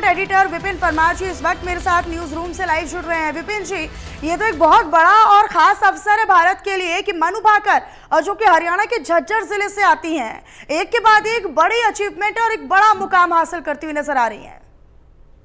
Editor Vipin Parmar जी इस वक्त मेरे साथ न्यूज रूम से लाइव जुड़ रहे हैं। विपिन जी, ये तो एक बहुत बड़ा और खास अवसर है भारत के लिए कि मनु भाकर और जो कि हरियाणा के झज्जर जिले से आती हैं, एक के बाद एक बड़ी अचीवमेंट और एक बड़ा मुकाम हासिल करती हुई नजर आ रही हैं।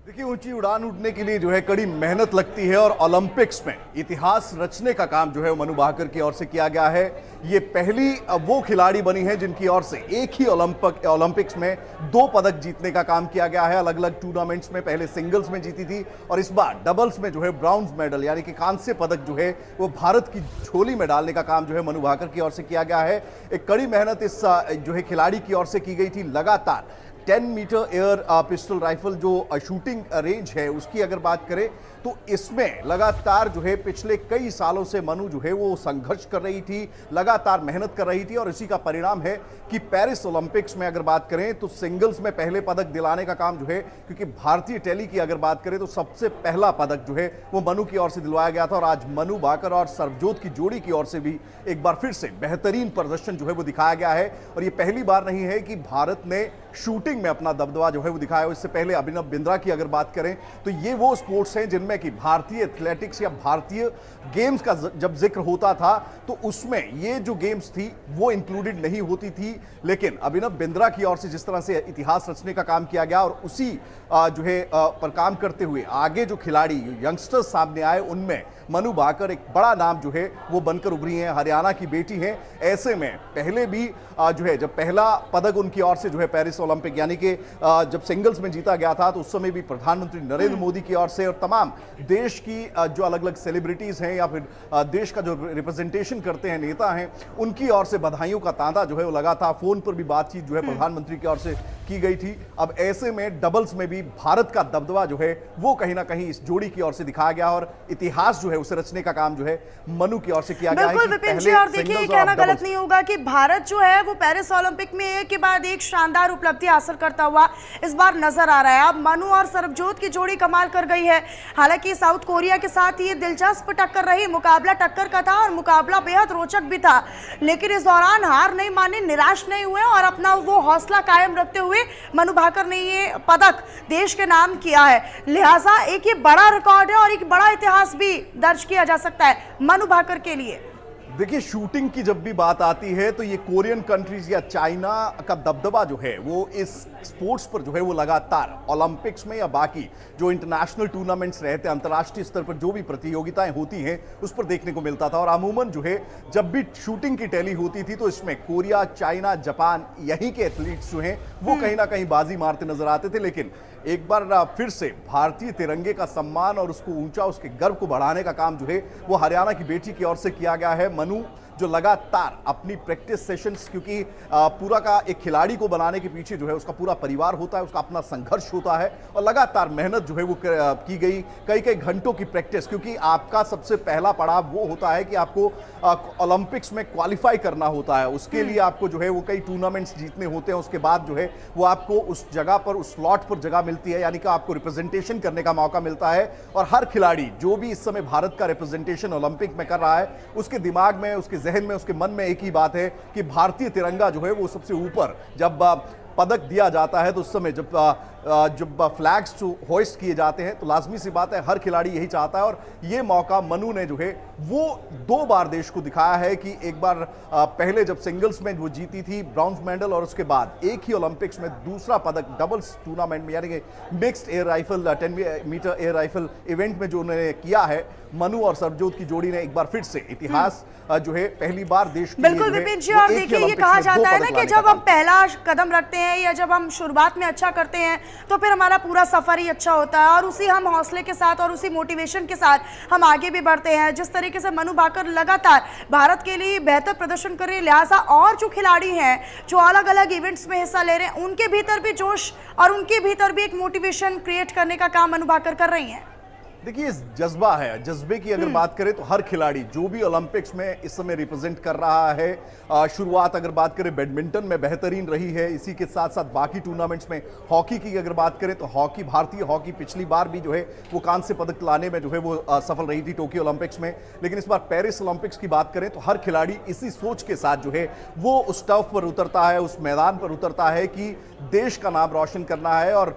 देखिए, ऊंची उड़ान उड़ने के लिए जो है कड़ी मेहनत लगती है और ओलंपिक्स में इतिहास रचने का काम जो है मनु भाकर की ओर से किया गया है। ये पहली वो खिलाड़ी बनी है जिनकी ओर से एक ही ओलंपिक्स में 2 पदक जीतने का काम किया गया है। अलग अलग टूर्नामेंट्स में पहले सिंगल्स में जीती थी और इस बार डबल्स में जो है ब्रॉन्ज मेडल यानी कि कांस्य पदक जो है वो भारत की झोली में डालने का काम जो है मनु भाकर की ओर से किया गया है। एक कड़ी मेहनत इस जो है खिलाड़ी की ओर से की गई थी। लगातार 10 मीटर एयर पिस्टल राइफल जो शूटिंग रेंज है उसकी अगर बात करें तो इसमें लगातार जो है पिछले कई सालों से मनु जो है वो संघर्ष कर रही थी, लगातार मेहनत कर रही थी और इसी का परिणाम है कि पेरिस ओलंपिक्स में अगर बात करें तो सिंगल्स में पहले पदक दिलाने का काम जो है, क्योंकि भारतीय टेली की अगर बात करें तो सबसे पहला पदक जो है वो मनु की ओर से दिलवाया गया था और आज मनु भाकर और सरबजोत की जोड़ी की ओर से भी एक बार फिर से बेहतरीन प्रदर्शन जो है वो दिखाया गया है। और ये पहली बार नहीं है कि भारत ने शूटिंग में अपना दबदबा जो है वो दिखाया। इससे पहले अभिनव बिंद्रा की अगर बात करें तो ये वो स्पोर्ट्स हैं जिनमें कि भारतीय एथलेटिक्स या भारतीय गेम्स का जब जिक्र होता था तो उसमें ये जो गेम्स थी वो इंक्लूडेड नहीं होती थी, लेकिन अभिनव बिंद्रा की ओर से जिस तरह से इतिहास रचने का काम किया गया और उसी जो है पर काम करते हुए आगे जो खिलाड़ी यंगस्टर्स सामने आए उनमें मनु भाकर एक बड़ा नाम जो है वो बनकर उभरी हैं। हरियाणा की बेटी हैं, ऐसे में पहले भी जो है जब पहला पदक उनकी ओर से जो है पेरिस ओलंपिक यानी कि जब सिंगल्स में जीता गया था तो उस समय भी प्रधानमंत्री नरेंद्र मोदी की ओर से और तमाम देश की जो अलग अलग सेलिब्रिटीज हैं या फिर देश का जो रिप्रेजेंटेशन करते हैं नेता हैं उनकी ओर से बधाइयों का तांता जो है वो लगा था। फोन पर भी बातचीत जो है प्रधानमंत्री की ओर से की गई थी। अब ऐसे में डबल्स में भी भारत का दबदबा जो है वो कहीं ना कहीं इस जोड़ी की ओर से दिखाया गया और इतिहास जो है उसे रचने का काम जो है मनु की ओर से किया गया है। बिल्कुल विपिन जी, और देखिए ये कहना गलत नहीं होगा कि भारत जो है वो पेरिस ओलंपिक में एक के बाद एक शानदार उपलब्धि हासिल करता हुआ इस बार नजर आ रहा है। अब मनु और सरबजोत की जोड़ी कमाल कर गई है। हालांकि साउथ कोरिया के साथ ये दिलचस्प टक्कर रही, मुकाबला टक्कर का था और मुकाबला बेहद रोचक भी था, लेकिन इस दौरान हार नहीं माने, निराश नहीं हुए और अपना वो हौसला कायम रखते हुए मनु भाकर ने ये पदक देश के नाम किया है। लिहाजा एक ये बड़ा रिकॉर्ड है और एक बड़ा इतिहास भी दर्ज किया जा सकता है मनु भाकर के लिए। देखिए, शूटिंग की जब भी बात आती है तो ये कोरियन कंट्रीज या चाइना का दबदबा जो है वो इस स्पोर्ट्स पर जो है वो लगातार ओलंपिक्स में या बाकी जो इंटरनेशनल टूर्नामेंट्स रहते हैं, अंतर्राष्ट्रीय स्तर पर जो भी प्रतियोगिताएं होती हैं उस पर देखने को मिलता था। और अमूमन जो है जब भी शूटिंग की टैली होती थी तो इसमें कोरिया, चाइना, जापान यहीं के एथलीट्स जो हैं वो कहीं ना कहीं बाजी मारते नजर आते थे। लेकिन एक बार फिर से भारतीय तिरंगे का सम्मान और उसको ऊंचा, उसके गर्व को बढ़ाने का काम जो है वो हरियाणा की बेटी की ओर से किया गया है। मनु जो लगातार अपनी प्रैक्टिस सेशंस, क्योंकि पूरा का एक खिलाड़ी को बनाने के पीछे जो है उसका पूरा परिवार होता है, उसका अपना संघर्ष होता है और लगातार मेहनत जो है वो की गई, कई कई घंटों की प्रैक्टिस, क्योंकि आपका सबसे पहला पड़ाव वो होता है कि आपको ओलंपिक्स में क्वालिफाई करना होता है। उसके लिए आपको जो है वो कई टूर्नामेंट्स जीतने होते हैं, उसके बाद जो है वो आपको उस जगह पर, उस स्लॉट पर जगह मिलती है, यानी कि आपको रिप्रेजेंटेशन करने का मौका मिलता है। और हर खिलाड़ी जो भी इस समय भारत का रिप्रेजेंटेशन ओलंपिक में कर रहा है उसके दिमाग में, उसके जहन में, उसके मन में एक ही बात है कि भारतीय तिरंगा जो है वो सबसे ऊपर जब पदक दिया जाता है तो उस समय जब फ्लैग्स होइस्ट किए जाते हैं तो लाजमी सी बात है हर खिलाड़ी यही चाहता है। और ये मौका मनु ने जो है वो 2 बार देश को दिखाया है कि एक बार पहले जब सिंगल्स में वो जीती थी ब्रॉन्ज मेडल और उसके बाद एक ही ओलंपिक्स में दूसरा पदक डबल्स टूर्नामेंट में यानी कि mixed air rifle 10 metre air rifle event में जो उन्होंने किया है। मनु और सरबजोत की जोड़ी ने एक बार फिर से इतिहास जो है पहली बार देश के बिल्कुल विपिन जी, और देखिए ये कहा जाता है ना कि जब हम पहला कदम रखते हैं या जब हम शुरुआत में अच्छा करते हैं तो फिर हमारा पूरा सफर ही अच्छा होता है और उसी हम हौसले के साथ और उसी मोटिवेशन के साथ हम आगे भी बढ़ते हैं। जिस तरीके से मनु भाकर लगातार भारत के लिए बेहतर प्रदर्शन कर रही है, लिहाजा और जो खिलाड़ी हैं जो अलग अलग इवेंट्स में हिस्सा ले रहे हैं उनके भीतर भी जोश और उनके भीतर भी एक मोटिवेशन क्रिएट करने का काम मनु भाकर कर रही हैं। देखिए, इस जज्बा है, जज्बे की अगर बात करें तो हर खिलाड़ी जो भी ओलंपिक्स में इस समय रिप्रेजेंट कर रहा है, शुरुआत अगर बात करें बैडमिंटन में बेहतरीन रही है, इसी के साथ साथ बाकी टूर्नामेंट्स में हॉकी की अगर बात करें तो हॉकी, भारतीय हॉकी पिछली बार भी जो है वो कांस्य पदक लाने में जो है वो सफल रही थी टोक्यो ओलंपिक्स में। लेकिन इस बार पेरिस ओलंपिक्स की बात करें तो हर खिलाड़ी इसी सोच के साथ जो है वो उस टर्फ पर उतरता है, उस मैदान पर उतरता है कि देश का नाम रोशन करना है और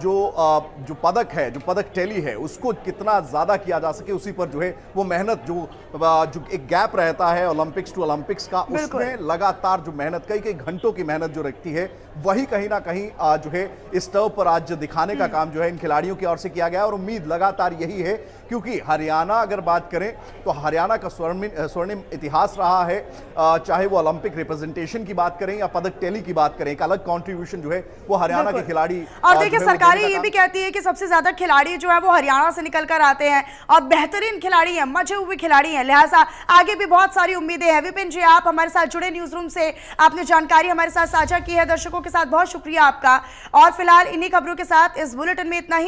जो पदक है, जो पदक टैली है, उसको कितना ज्यादा किया जा सके उसी पर जो है वो मेहनत, जो एक गैप रहता है ओलंपिक्स टू ओलंपिक्स का, उसमें लगातार जो मेहनत, कई घंटों की मेहनत जो रखती है, वही कहीं ना कहीं जो है इस टर्फ पर आज दिखाने का काम जो है इन खिलाड़ियों की ओर से किया गया। और उम्मीद लगातार यही है, क्योंकि हरियाणा अगर बात करें तो हरियाणा का स्वर्णिम इतिहास रहा है, चाहे वो ओलंपिक रिप्रेजेंटेशन की बात करें या पदक टैली की बात करें, एक अलग कंट्रीब्यूशन जो है वो हरियाणा के खिलाड़ी। और देखिए, सरकारें ये भी कहती है कि सबसे ज्यादा खिलाड़ी जो है वो हरियाणा से निकल कर आते हैं और बेहतरीन खिलाड़ी हैं, मजे हुए खिलाड़ी हैं, लिहाजा आगे भी बहुत सारी उम्मीदें हैं। विपिन जी, आप हमारे साथ जुड़े न्यूज रूम से, आपने जानकारी हमारे साथ साझा की है, दर्शकों के साथ बहुत शुक्रिया आपका। और फिलहाल इन्हीं खबरों के साथ इस बुलेटिन में इतना ही।